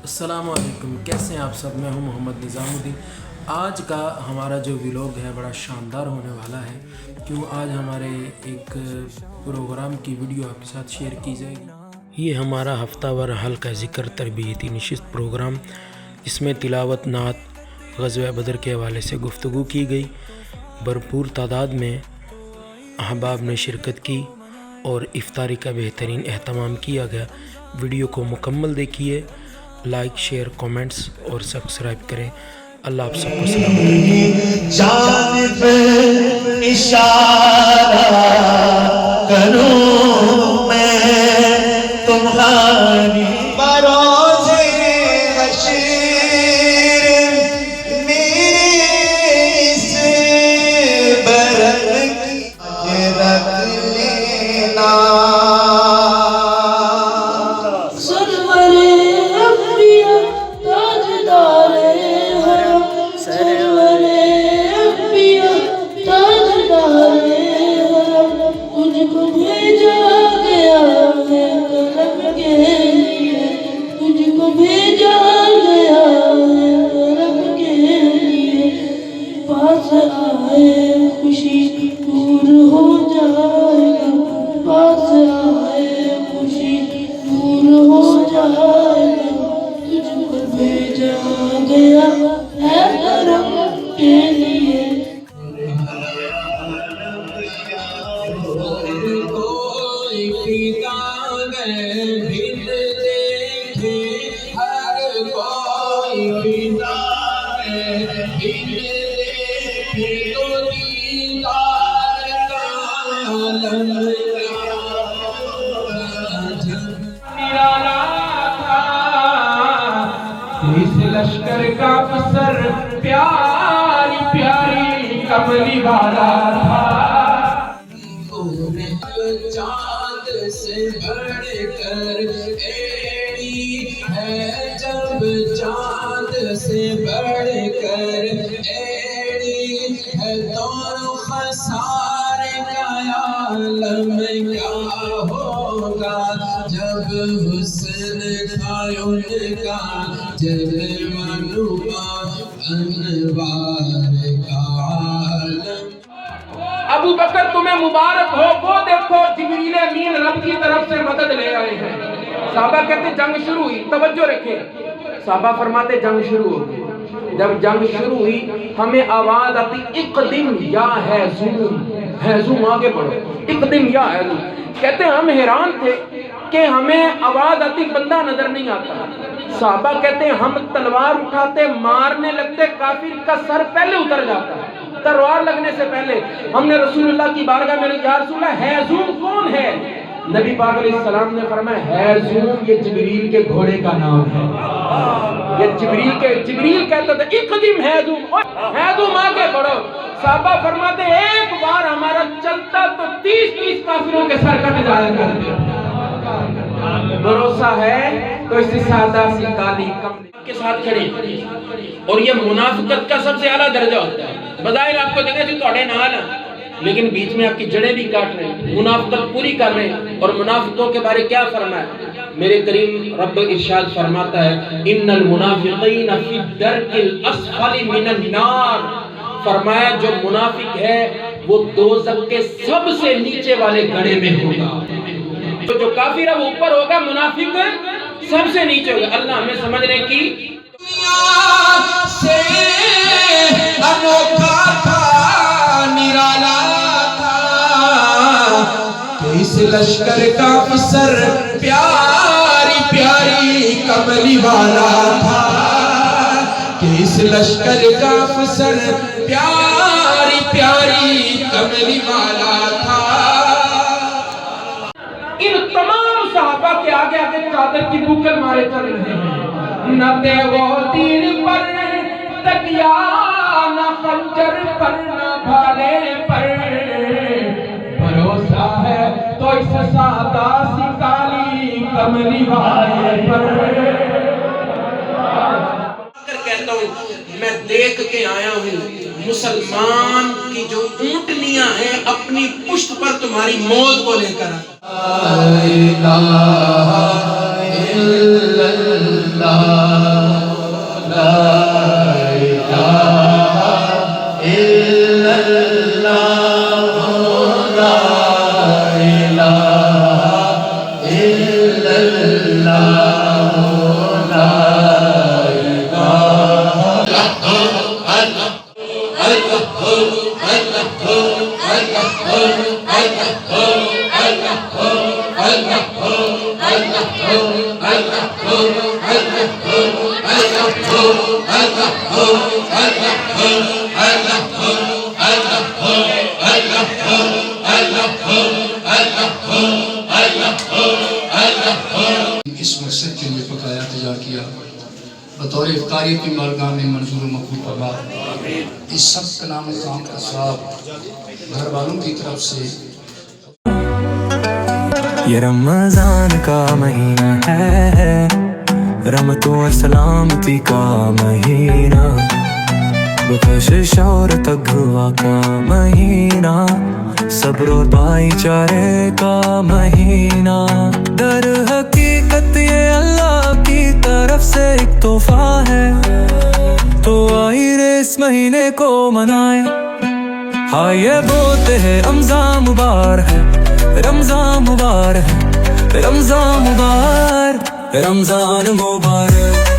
السلام علیکم، کیسے ہیں آپ سب؟ میں ہوں محمد نظام الدین۔ آج کا ہمارا جو ولاگ ہے بڑا شاندار ہونے والا ہے، کیوں آج ہمارے ایک پروگرام کی ویڈیو آپ کے ساتھ شیئر کی جائے گی۔ یہ ہمارا ہفتہ وار حلقہ ذکر تربیتی نشست پروگرام، جس میں تلاوت، نعت، غزوہ بدر کے حوالے سے گفتگو کی گئی۔ بھرپور تعداد میں احباب نے شرکت کی اور افطاری کا بہترین اہتمام کیا گیا۔ ویڈیو کو مکمل دیکھیے، لائک، شیئر، کومنٹس اور سبسکرائب کریں۔ اللہ آپ سب کو سلامت رکھے۔ جانب اشارہ کروں میں تمہاری بروز حشر میری سے برم کی رکھ لینا۔ اس لشکر کا افسر پیاری پیاری کملی والا تھا۔ چاند سے بڑھ کر ایڑی ہے، جب چاند سے بڑھ کر ایڑی ہے تو خسارے کا عالم کیا ہوگا، جب حسن تھا ان کا جلوہ انوار کا عالم۔ ابو بکر تمہیں مبارک ہو، وہ دیکھو جبریل امین رب کی طرف سے مدد لے آئے ہیں۔ صحابہ کہتے جنگ شروع ہوئی، توجہ رکھیں، صحابہ فرماتے جنگ شروع ہو گئی۔ جب جنگ شروع ہوئی ہمیں آواز آتی اقدم یا حیزوم، حیزوم آگے بڑھو، اقدم یا حیزوم۔ کہتے ہم حیران تھے کہ ہمیں آواز آتی بندہ نظر نہیں آتا۔ صحابہ کہتے ہیں ہم تلوار اٹھاتے مارنے لگتے، کافر کا سر پہلے اتر جاتا، تلوار لگنے سے پہلے۔ ہم نے رسول اللہ کی بارگاہ میں یا رسول اللہ حیزوم کون ہے؟ نبی پاک علیہ السلام نے فرمایا حیزوم یہ جبریل کے گھوڑے کا نام ہے۔ یہ جبریل کہتا تھا اقدم حیزوم، حیزوم آگے بڑھو۔ صحابہ فرماتے ایک بار ہمارا چلتا تو 30 کافروں کے سر کٹ جایا کرتے۔ بھروسہ ہے تو اس سے سادہ سی کالی کم کے ساتھ کھڑے، اور یہ منافقت کا سب سے اعلیٰ درجہ ہوتا ہے۔ بظاہر آپ کو دیکھیں جو توڑے نال ہیں، لیکن بیچ میں آپ کی جڑیں بھی کاٹ رہے ہیں، منافقت پوری کر رہے ہیں۔ اور منافقوں کے بارے کیا فرمایا میرے کریم رب؟ ارشاد فرماتا ہے ان المنافقین فی الدرک الاسفل من النار، فرمایا جو منافق ہے وہ دوزخ کے سب سے نیچے والے گڑھے میں ہوگا۔ تو جو کافر ہے وہ اوپر ہوگا، منافق سب سے نیچے ہوگا۔ اللہ ہمیں سمجھنے کی سے انوکھا تھا، نرالا تھا کہ اس لشکر کا افسر پیاری پیاری کملی والا تھا، کہ اس لشکر کا افسر پیاری پیاری کملی والا تھا۔ ان تمام صحابہ کے آگے آگے چادر کی بوکل مارے چل رہے ہیں۔ نہ دے وہ تیر پر تکیا، نہ خنجر پر، نہ بھالے پر، بھروسہ ہے تو اس سادہ سی کالی کملی والے پر۔ کہتا ہوں میں دیکھ کے آیا ہوں مسلمان کی جو اونٹنیاں ہیں اپنی پشت پر تمہاری موت کو لے کر لا الہ الا اللہ اس مقصد کے لیے پکایا تیار کیا بطور افطاری کی بارگاہ میں منظور و مقبول فرما۔ اس سب کلام کام کا ثواب گھر والوں کی طرف سے۔ یہ رمضان کا مہینہ ہے، رحمتوں اور سلامتی کا مہینہ، بخشش اور تقویٰ کا مہینہ، صبر اور بھائی چارے کا مہینہ۔ در حقیقت یہ اللہ کی طرف سے ایک تحفہ ہے، تو آئیے اس مہینے کو منائیں۔ ہاں یہ بولتے ہیں رمضان مبارک ہے، رمضان مبارک ہے، رمضان مبارک، رمضان مبارک۔